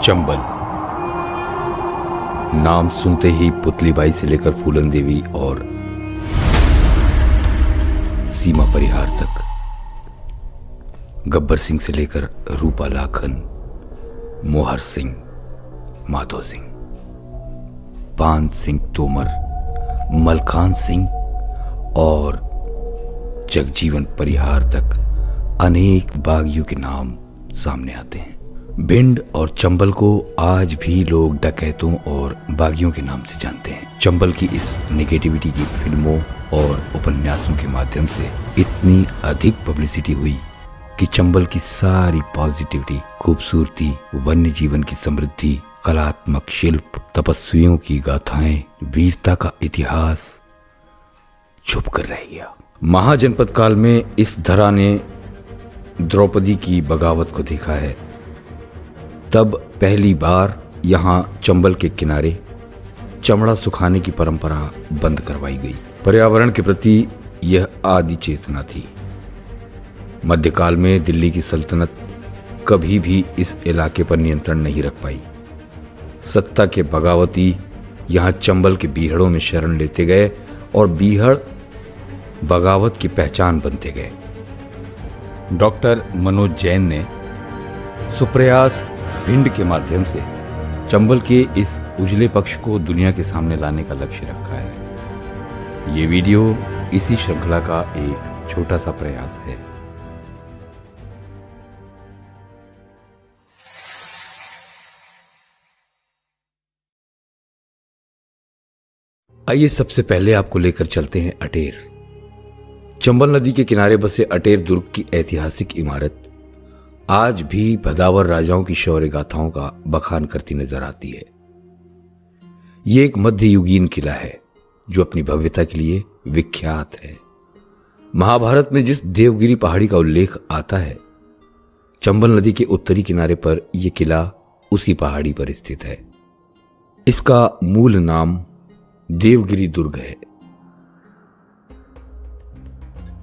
चंबल। नाम सुनते ही पुतलीबाई से लेकर फूलन देवी और सीमा परिहार तक, गब्बर सिंह से लेकर रूपा लाखन, मोहर सिंह, माधो सिंह, पान सिंह तोमर, मलखान सिंह और जगजीवन परिहार तक अनेक बागियों के नाम सामने आते हैं। भिंड और चंबल को आज भी लोग डकैतों और बागियों के नाम से जानते हैं। चंबल की इस नेगेटिविटी की फिल्मों और उपन्यासों के माध्यम से इतनी अधिक पब्लिसिटी हुई कि चंबल की सारी पॉजिटिविटी, खूबसूरती, वन्य जीवन की समृद्धि, कलात्मक शिल्प, तपस्वियों की गाथाएं, वीरता का इतिहास छुप कर रह गया। महाजनपद काल में इस धरा ने द्रौपदी की बगावत को देखा है। तब पहली बार यहाँ चंबल के किनारे चमड़ा सुखाने की परंपरा बंद करवाई गई। पर्यावरण के प्रति यह आदि चेतना थी। मध्यकाल में दिल्ली की सल्तनत कभी भी इस इलाके पर नियंत्रण नहीं रख पाई। सत्ता के बगावती यहाँ चंबल के बीहड़ों में शरण लेते गए और बीहड़ बगावत की पहचान बनते गए। डॉक्टर मनोज जैन ने सुप्रयास भिंड के माध्यम से चंबल के इस उजले पक्ष को दुनिया के सामने लाने का लक्ष्य रखा है। ये वीडियो इसी श्रृंखला का एक छोटा सा प्रयास है। आइए सबसे पहले आपको लेकर चलते हैं अटेर। चंबल नदी के किनारे बसे अटेर दुर्ग की ऐतिहासिक इमारत आज भी भदावर राजाओं की शौर्य गाथाओं का बखान करती नजर आती है। ये एक मध्ययुगीन किला है जो अपनी भव्यता के लिए विख्यात है। महाभारत में जिस देवगिरी पहाड़ी का उल्लेख आता है, चंबल नदी के उत्तरी किनारे पर यह किला उसी पहाड़ी पर स्थित है। इसका मूल नाम देवगिरी दुर्ग है।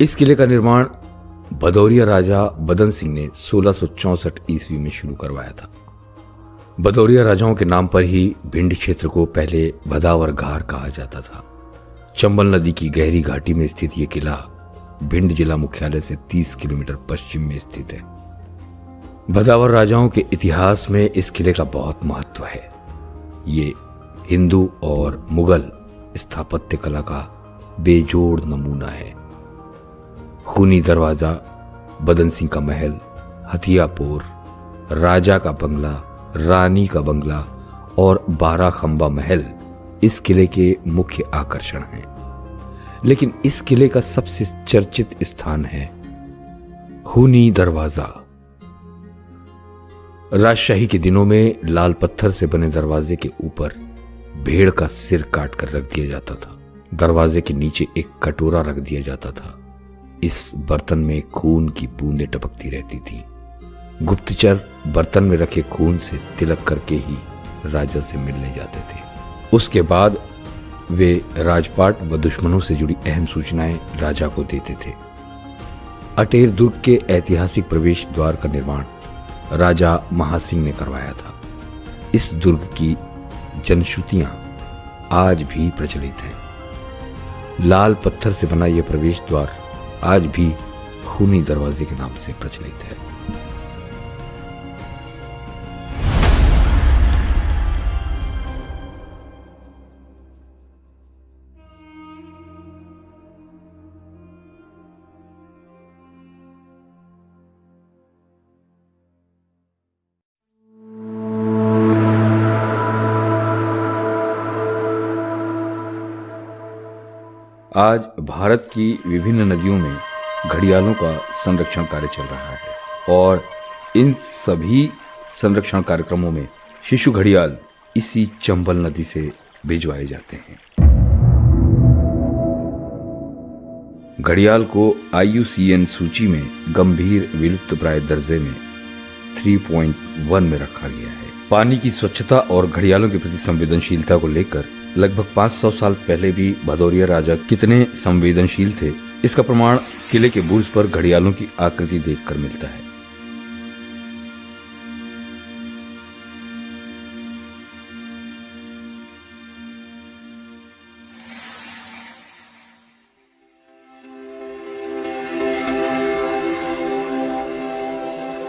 इस किले का निर्माण भदौरिया राजा बदन सिंह ने 1664 ईस्वी में शुरू करवाया था। भदौरिया राजाओं के नाम पर ही भिंड क्षेत्र को पहले भदावर घार कहा जाता था। चंबल नदी की गहरी घाटी में स्थित यह किला भिंड जिला मुख्यालय से 30 किलोमीटर पश्चिम में स्थित है। भदावर राजाओं के इतिहास में इस किले का बहुत महत्व है। ये हिंदू और मुगल स्थापत्य कला का बेजोड़ नमूना है। खूनी दरवाजा, बदन सिंह का महल, हथियापुर, राजा का बंगला, रानी का बंगला और 12 खंबा महल इस किले के मुख्य आकर्षण हैं। लेकिन इस किले का सबसे चर्चित स्थान है खूनी दरवाजा। राजशाही के दिनों में लाल पत्थर से बने दरवाजे के ऊपर भेड़ का सिर काट कर रख दिया जाता था। दरवाजे के नीचे एक कटोरा रख दिया जाता था। इस बर्तन में खून की बूंदें टपकती रहती थी। गुप्तचर बर्तन में रखे खून से तिलक करके ही राजा से मिलने जाते थे। उसके बाद वे राजपाट व दुश्मनों से जुड़ी अहम सूचनाएं राजा को देते थे। अटेर दुर्ग के ऐतिहासिक प्रवेश द्वार का निर्माण राजा महासिंह ने करवाया था। इस दुर्ग की जनश्रुतियां आज भी प्रचलित हैं। लाल पत्थर से बना यह प्रवेश द्वार आज भी खूनी दरवाजे के नाम से प्रचलित है। आज भारत की विभिन्न नदियों में घड़ियालों का संरक्षण कार्य चल रहा है और इन सभी संरक्षण कार्यक्रमों में शिशु घड़ियाल इसी चंबल नदी से भिजवाए जाते हैं। घड़ियाल को IUCN सूची में गंभीर विलुप्तप्राय दर्जे में 3.1 में रखा गया है। पानी की स्वच्छता और घड़ियालों के प्रति संवेदनशीलता को लेकर लगभग 500 साल पहले भी भदौरिया राजा कितने संवेदनशील थे, इसका प्रमाण किले के बुर्ज पर घड़ियालों की आकृति देखकर मिलता है।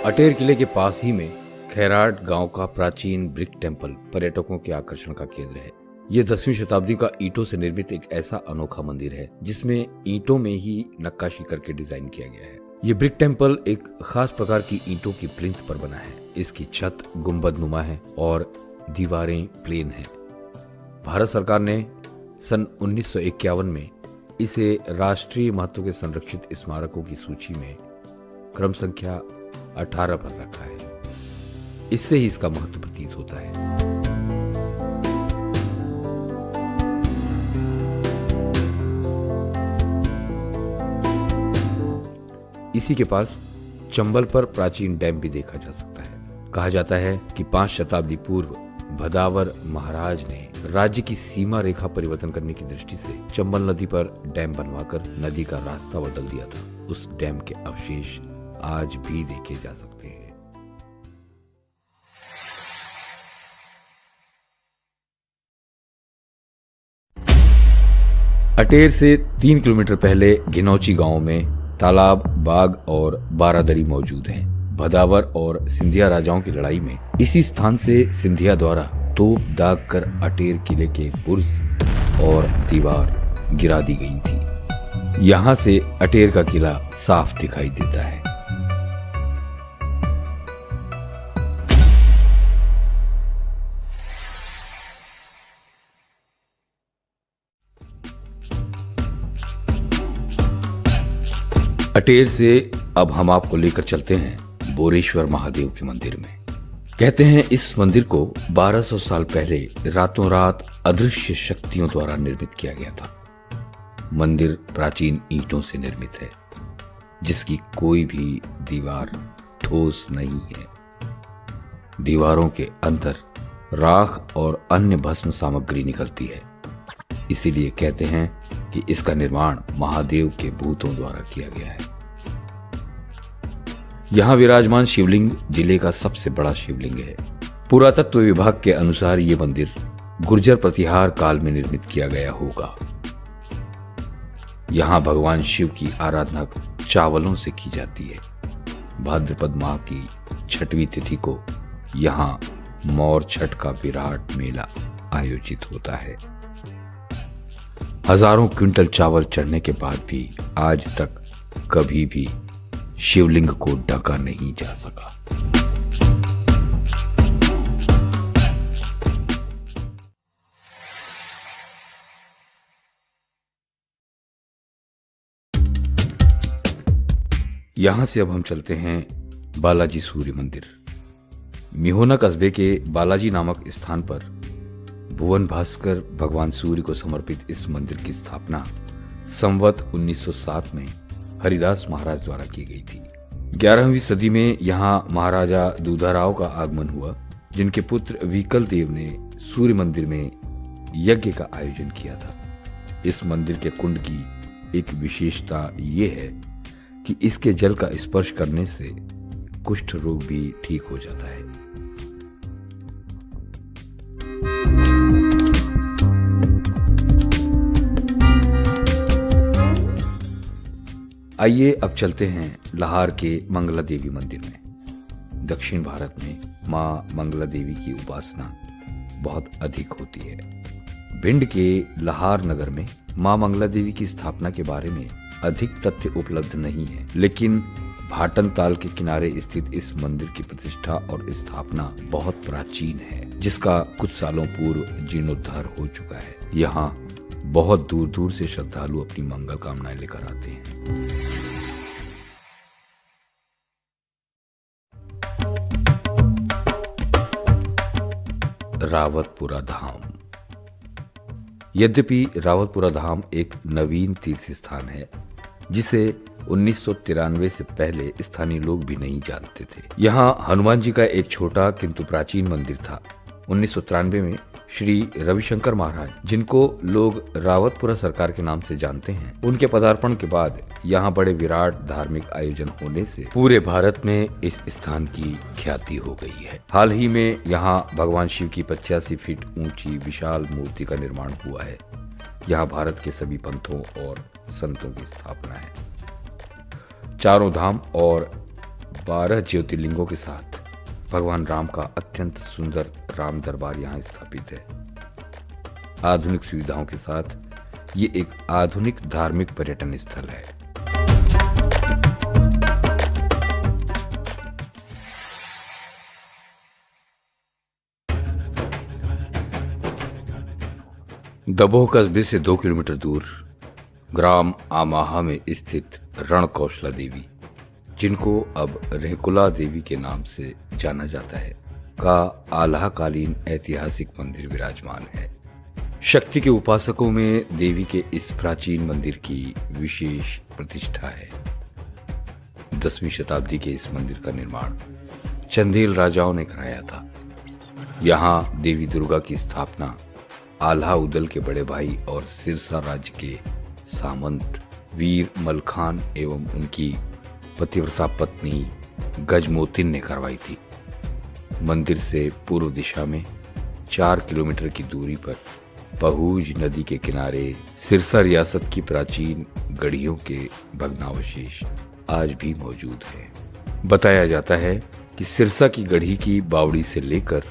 अटेर किले के पास ही में खैराट गांव का प्राचीन ब्रिक टेम्पल पर्यटकों के आकर्षण का केंद्र है। ये 10वीं शताब्दी का ईंटों से निर्मित एक ऐसा अनोखा मंदिर है जिसमें ईंटों में ही नक्काशी करके डिजाइन किया गया है। ये ब्रिक टेम्पल एक खास प्रकार की ईंटों की प्लिंथ पर बना है। इसकी छत गुंबद नुमा है और दीवारें प्लेन हैं। भारत सरकार ने सन 1951 में इसे राष्ट्रीय महत्व के संरक्षित स्मारकों की सूची में क्रम संख्या 18 पर रखा है। इससे ही इसका महत्व प्रतीत होता है। इसी के पास चंबल पर प्राचीन डैम भी देखा जा सकता है। कहा जाता है कि 5 शताब्दी पूर्व भदावर महाराज ने राज्य की सीमा रेखा परिवर्तन करने की दृष्टि से चंबल नदी पर डैम बनवाकर नदी का रास्ता बदल दिया था। उस डैम के अवशेष आज भी देखे जा सकते हैं। अटेर से 3 किलोमीटर पहले घिनौची गांव में तालाब, बाग और बारादरी मौजूद हैं। भदावर और सिंधिया राजाओं की लड़ाई में इसी स्थान से सिंधिया द्वारा तोप दाग कर अटेर किले के बुर्ज और दीवार गिरा दी गई थी। यहां से अटेर का किला साफ दिखाई देता है। अटेर से अब हम आपको लेकर चलते हैं बोरेश्वर महादेव के मंदिर में। कहते हैं इस मंदिर को 1200 साल पहले रातों रात अदृश्य शक्तियों द्वारा निर्मित किया गया था। मंदिर प्राचीन ईंटों से निर्मित है, जिसकी कोई भी दीवार ठोस नहीं है। दीवारों के अंदर राख और अन्य भस्म सामग्री निकलती है। इसीलिए कहते हैं कि इसका निर्माण महादेव के भूतों द्वारा किया गया है। यहां विराजमान शिवलिंग जिले का सबसे बड़ा शिवलिंग है। पुरातत्व विभाग के अनुसार ये मंदिर गुर्जर प्रतिहार काल में निर्मित किया गया होगा। यहां भगवान शिव की आराधना चावलों से की जाती है। भाद्रपद माह की 6वीं तिथि को यहां मौर छठ का विराट मेला आयोजित होता है। हजारों क्विंटल चावल चढ़ने के बाद भी आज तक कभी भी शिवलिंग को ढका नहीं जा सका। यहां से अब हम चलते हैं बालाजी सूर्य मंदिर। मिहोना कस्बे के बालाजी नामक स्थान पर भुवन भास्कर भगवान सूर्य को समर्पित इस मंदिर की स्थापना संवत 1907 में हरिदास महाराज द्वारा की गई थी। 11वीं सदी में यहाँ महाराजा दूधाराव का आगमन हुआ, जिनके पुत्र विकल देव ने सूर्य मंदिर में यज्ञ का आयोजन किया था। इस मंदिर के कुंड की एक विशेषता ये है कि इसके जल का स्पर्श करने से कुष्ठ रोग भी ठीक हो जाता है। आइए अब चलते हैं लाहौर के मंगला देवी मंदिर में। दक्षिण भारत में मां मंगला देवी की उपासना बहुत अधिक होती है। भिंड के लाहौर नगर में मां मंगला देवी की स्थापना के बारे में अधिक तथ्य उपलब्ध नहीं है, लेकिन भाटन ताल के किनारे स्थित इस मंदिर की प्रतिष्ठा और स्थापना बहुत प्राचीन है, जिसका कुछ सालों पूर्व जीर्णोद्धार हो चुका है। यहाँ बहुत दूर दूर से श्रद्धालु अपनी मंगल कामनाएं लेकर आते हैं। रावतपुरा धाम। यद्यपि रावतपुरा धाम एक नवीन तीर्थ स्थान है, जिसे 1993 से पहले स्थानीय लोग भी नहीं जानते थे। यहाँ हनुमान जी का एक छोटा किंतु प्राचीन मंदिर था। 1993 में श्री रविशंकर महाराज, जिनको लोग रावतपुरा सरकार के नाम से जानते हैं, उनके पदार्पण के बाद यहाँ बड़े विराट धार्मिक आयोजन होने से पूरे भारत में इस स्थान की ख्याति हो गई है। हाल ही में यहाँ भगवान शिव की 85 फीट ऊंची विशाल मूर्ति का निर्माण हुआ है। यहाँ भारत के सभी पंथों और संतों की स्थापना है। चारों धाम और 12 ज्योतिर्लिंगों के साथ भगवान राम का अत्यंत सुंदर राम दरबार यहाँ स्थापित है। आधुनिक सुविधाओं के साथ ये एक आधुनिक धार्मिक पर्यटन स्थल है। दबोह कस्बे से 2 किलोमीटर दूर ग्राम आमाहा में स्थित रणकौशला देवी, जिनको अब रेकुला देवी के नाम से जाना जाता है, का आल्हाकालीन ऐतिहासिक मंदिर विराजमान है। शक्ति के उपासकों में देवी के इस प्राचीन मंदिर की विशेष प्रतिष्ठा है। 10वीं शताब्दी के इस मंदिर का निर्माण चंदेल राजाओं ने कराया था। यहाँ देवी दुर्गा की स्थापना आल्हा उदल के बड़े भाई और सिरसा राज्य के सामंत वीर मलखान एवं उनकी पतिव्रता पत्नी गजमोतिन ने करवाई थी। मंदिर से पूर्व दिशा में 4 किलोमीटर की दूरी पर पहूज नदी के किनारे सिरसा रियासत की प्राचीन गढ़ियों के भग्नावशेष आज भी मौजूद हैं। बताया जाता है कि सिरसा की गढ़ी की बावड़ी से लेकर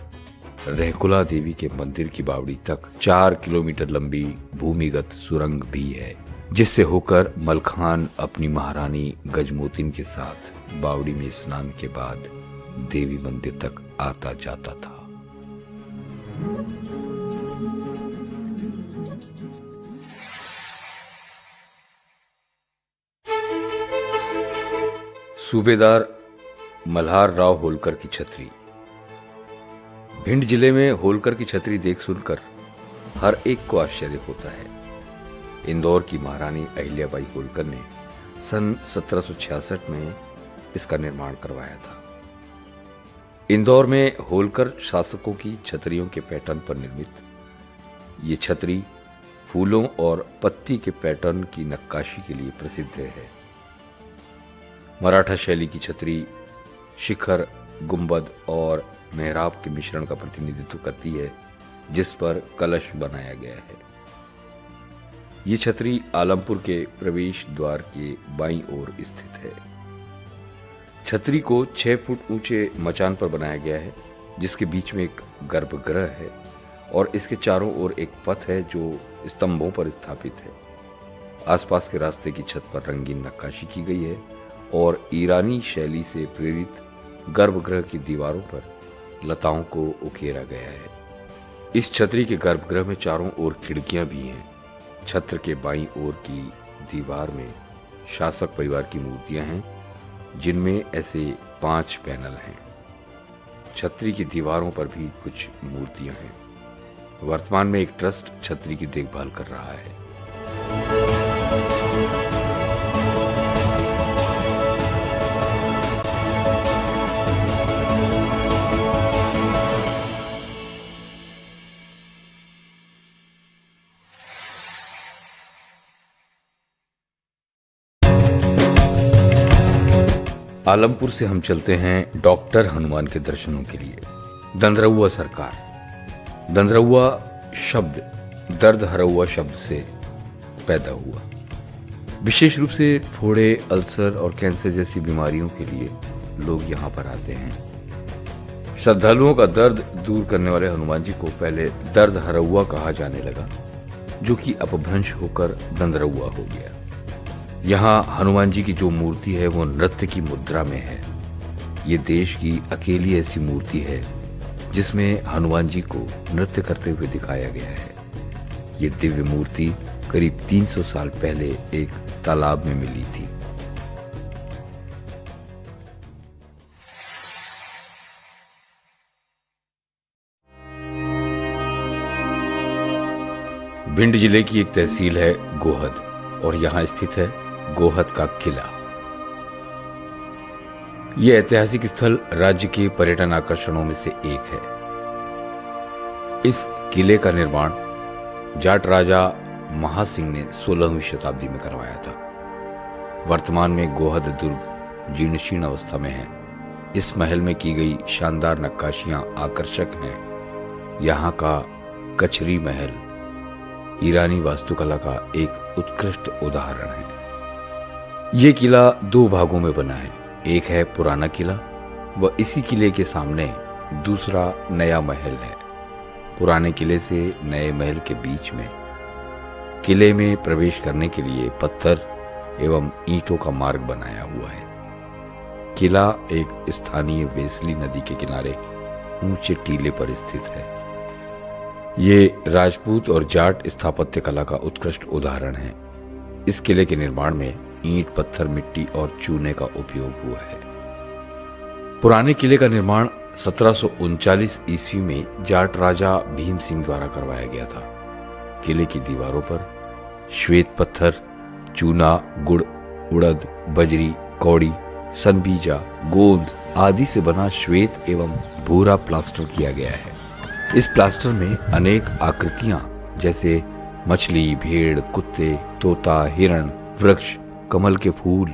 रेकुला देवी के मंदिर की बावड़ी तक 4 किलोमीटर लंबी भूमिगत सुरंग भी है, जिससे होकर मलखान अपनी महारानी गजमोतिन के साथ बावड़ी में स्नान के बाद देवी मंदिर तक आता जाता था। सूबेदार मल्हार राव होलकर की छतरी। भिंड जिले में होलकर की छतरी देख सुनकर हर एक को आश्चर्य होता है। इंदौर की महारानी अहिल्याबाई होलकर ने सन 1766 में इसका निर्माण करवाया था। इंदौर में होलकर शासकों की छतरियों के पैटर्न पर निर्मित ये छतरी फूलों और पत्ती के पैटर्न की नक्काशी के लिए प्रसिद्ध है। मराठा शैली की छतरी शिखर, गुंबद और मेहराब के मिश्रण का प्रतिनिधित्व करती है, जिस पर कलश बनाया गया है। ये छतरी आलमपुर के प्रवेश द्वार के बाईं ओर स्थित है। छतरी को 6 फुट ऊंचे मचान पर बनाया गया है, जिसके बीच में एक गर्भगृह है और इसके चारों ओर एक पथ है जो स्तंभों पर स्थापित है। आसपास के रास्ते की छत पर रंगीन नक्काशी की गई है और ईरानी शैली से प्रेरित गर्भगृह की दीवारों पर लताओं को उकेरा गया है। इस छतरी के गर्भगृह में चारों ओर खिड़कियां भी हैं। छत्र के बाईं ओर की दीवार में शासक परिवार की मूर्तियां हैं, जिनमें ऐसे 5 पैनल हैं। छतरी की दीवारों पर भी कुछ मूर्तियां हैं। वर्तमान में एक ट्रस्ट छतरी की देखभाल कर रहा है। आलमपुर से हम चलते हैं डॉक्टर हनुमान के दर्शनों के लिए। दंदरौआ सरकार। दंदरौआ शब्द दर्द हरौआ शब्द से पैदा हुआ। विशेष रूप से फोड़े, अल्सर और कैंसर जैसी बीमारियों के लिए लोग यहाँ पर आते हैं। श्रद्धालुओं का दर्द दूर करने वाले हनुमान जी को पहले दर्द हरौआ कहा जाने लगा, जो कि अपभ्रंश होकर दंदरौआ हो गया। यहाँ हनुमान जी की जो मूर्ति है वो नृत्य की मुद्रा में है। ये देश की अकेली ऐसी मूर्ति है जिसमें हनुमान जी को नृत्य करते हुए दिखाया गया है। ये दिव्य मूर्ति करीब 300 साल पहले एक तालाब में मिली थी। भिंड जिले की एक तहसील है गोहद और यहाँ स्थित है गोहद का किला। यह ऐतिहासिक स्थल राज्य के पर्यटन आकर्षणों में से एक है। इस किले का निर्माण जाट राजा महासिंह ने 16वीं शताब्दी में करवाया था। वर्तमान में गोहद दुर्ग जीर्णशीर्ण अवस्था में है। इस महल में की गई शानदार नक्काशियां आकर्षक हैं। यहाँ का कचरी महल ईरानी वास्तुकला का एक उत्कृष्ट उदाहरण है। ये किला 2 भागों में बना है। एक है पुराना किला व इसी किले के सामने दूसरा नया महल है। पुराने किले से नए महल के बीच में किले में प्रवेश करने के लिए पत्थर एवं ईंटों का मार्ग बनाया हुआ है। किला एक स्थानीय वेसली नदी के किनारे ऊंचे टीले पर स्थित है। ये राजपूत और जाट स्थापत्य कला का उत्कृष्ट उदाहरण है। इस किले के निर्माण में ईंट, पत्थर, मिट्टी और चूने का उपयोग हुआ है। पुराने किले का निर्माण 1739 ईस्वी में जाट राजा भीम सिंह द्वारा करवाया गया था। किले की दीवारों पर श्वेत पत्थर, चूना, गुड़, उड़द, बजरी, कौड़ी, सनबीजा, गोंद आदि से बना श्वेत एवं भूरा प्लास्टर किया गया है। इस प्लास्टर में अनेक आकृतियां जैसे मछली, भेड़, कुत्ते, तोता, हिरण, वृक्ष, कमल के फूल,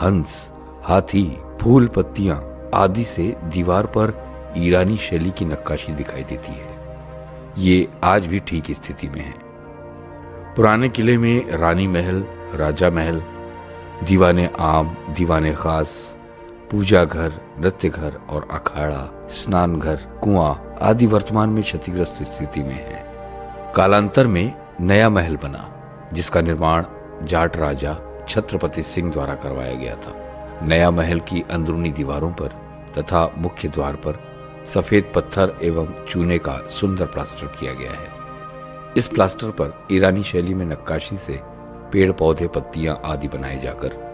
हंस, हाथी, फूल, पत्तियां आदि से दीवार पर ईरानी शैली की नक्काशी दिखाई देती है। ये आज भी ठीक स्थिति में है। पुराने किले में रानी महल, राजा महल, दीवाने आम, दीवाने खास, पूजा घर, नृत्य घर और अखाड़ा, स्नान घर, कुआं आदि वर्तमान में क्षतिग्रस्त स्थिति में है। कालांतर में नया महल बना जिसका निर्माण जाट राजा छत्रपति सिंह द्वारा करवाया गया था। नया महल की अंदरूनी दीवारों पर तथा मुख्य द्वार पर सफेद पत्थर एवं चूने का सुंदर प्लास्टर किया गया है। इस प्लास्टर पर ईरानी शैली में नक्काशी से पेड़ पौधे, पत्तियां आदि बनाए जाकर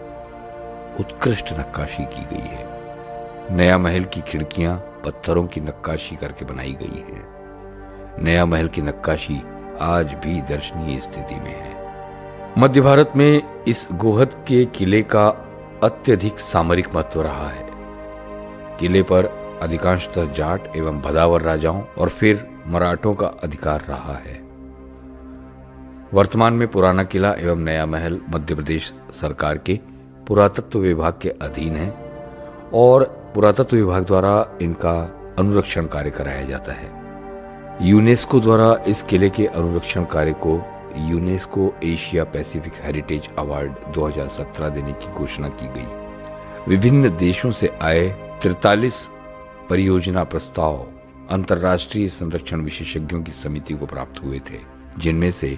उत्कृष्ट नक्काशी की गई है। नया महल की खिड़कियां पत्थरों की नक्काशी करके बनाई गई है। नया महल की नक्काशी आज भी दर्शनीय स्थिति में है। मध्य भारत में इस गोहद के किले का अत्यधिक सामरिक महत्व रहा है। किले पर अधिकांशतः जाट एवं भदावर राजाओं और फिर मराठों का अधिकार रहा है। वर्तमान में पुराना किला एवं नया महल मध्य प्रदेश सरकार के पुरातत्व विभाग के अधीन है और पुरातत्व विभाग द्वारा इनका अनुरक्षण कार्य कराया जाता है। यूनेस्को द्वारा इस किले के अनुरक्षण कार्य को UNESCO Asia Pacific heritage award 2017 देने की घोषणा की गई। विभिन्न देशों से आए 43 परियोजना प्रस्ताव अंतर्राष्ट्रीय संरक्षण विशेषज्ञों की समिति को प्राप्त हुए थे, जिनमें से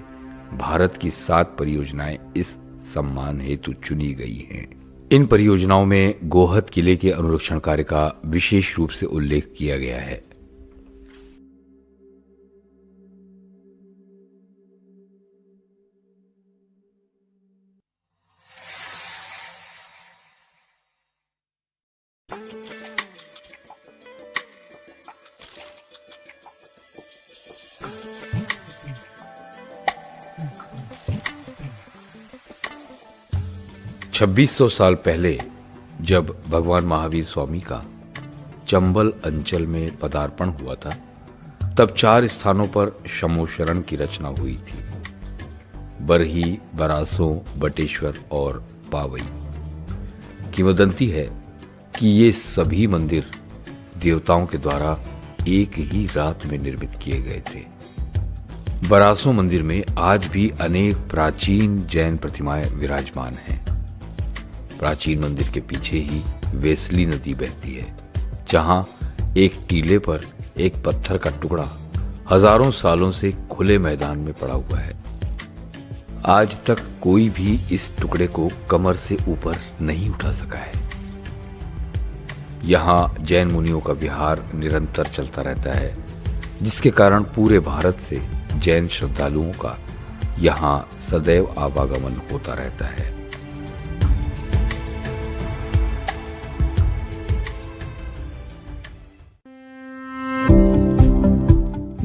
भारत की 7 परियोजनाएं इस सम्मान हेतु चुनी गई हैं। इन परियोजनाओं में गोहद किले के अनुरक्षण कार्य का विशेष रूप से उल्लेख किया गया है। छब्बीस 2600 साल पहले जब भगवान महावीर स्वामी का चंबल अंचल में पदार्पण हुआ था, तब 4 स्थानों पर शमोशरण की रचना हुई थी। बरही, बरासों, बटेश्वर और पावई। किंवदंती है कि ये सभी मंदिर देवताओं के द्वारा एक ही रात में निर्मित किए गए थे। बरासों मंदिर में आज भी अनेक प्राचीन जैन प्रतिमाएं विराजमान हैं। प्राचीन मंदिर के पीछे ही वेसली नदी बहती है, जहां एक टीले पर एक पत्थर का टुकड़ा हजारों सालों से खुले मैदान में पड़ा हुआ है। आज तक कोई भी इस टुकड़े को कमर से ऊपर नहीं उठा सका है। यहां जैन मुनियों का विहार निरंतर चलता रहता है, जिसके कारण पूरे भारत से जैन श्रद्धालुओं का यहां सदैव आवागमन होता रहता है।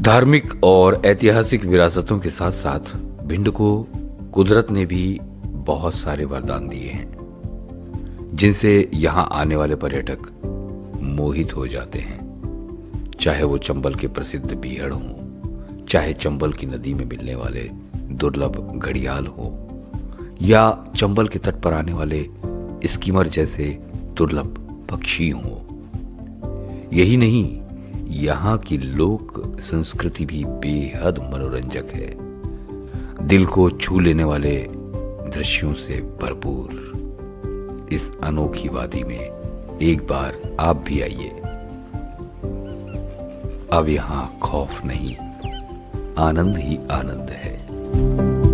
धार्मिक और ऐतिहासिक विरासतों के साथ साथ भिंड को कुदरत ने भी बहुत सारे वरदान दिए हैं, जिनसे यहां आने वाले पर्यटक मोहित हो जाते हैं। चाहे वो चंबल के प्रसिद्ध बीहड़ हो, चाहे चंबल की नदी में मिलने वाले दुर्लभ घड़ियाल हो, या चंबल के तट पर आने वाले स्कीमर जैसे दुर्लभ पक्षी हो। यही नहीं, यहाँ की लोक संस्कृति भी बेहद मनोरंजक है। दिल को छू लेने वाले दृश्यों से भरपूर इस अनोखी वादी में एक बार आप भी आइए। अब यहाँ खौफ नहीं, आनंद ही आनंद है।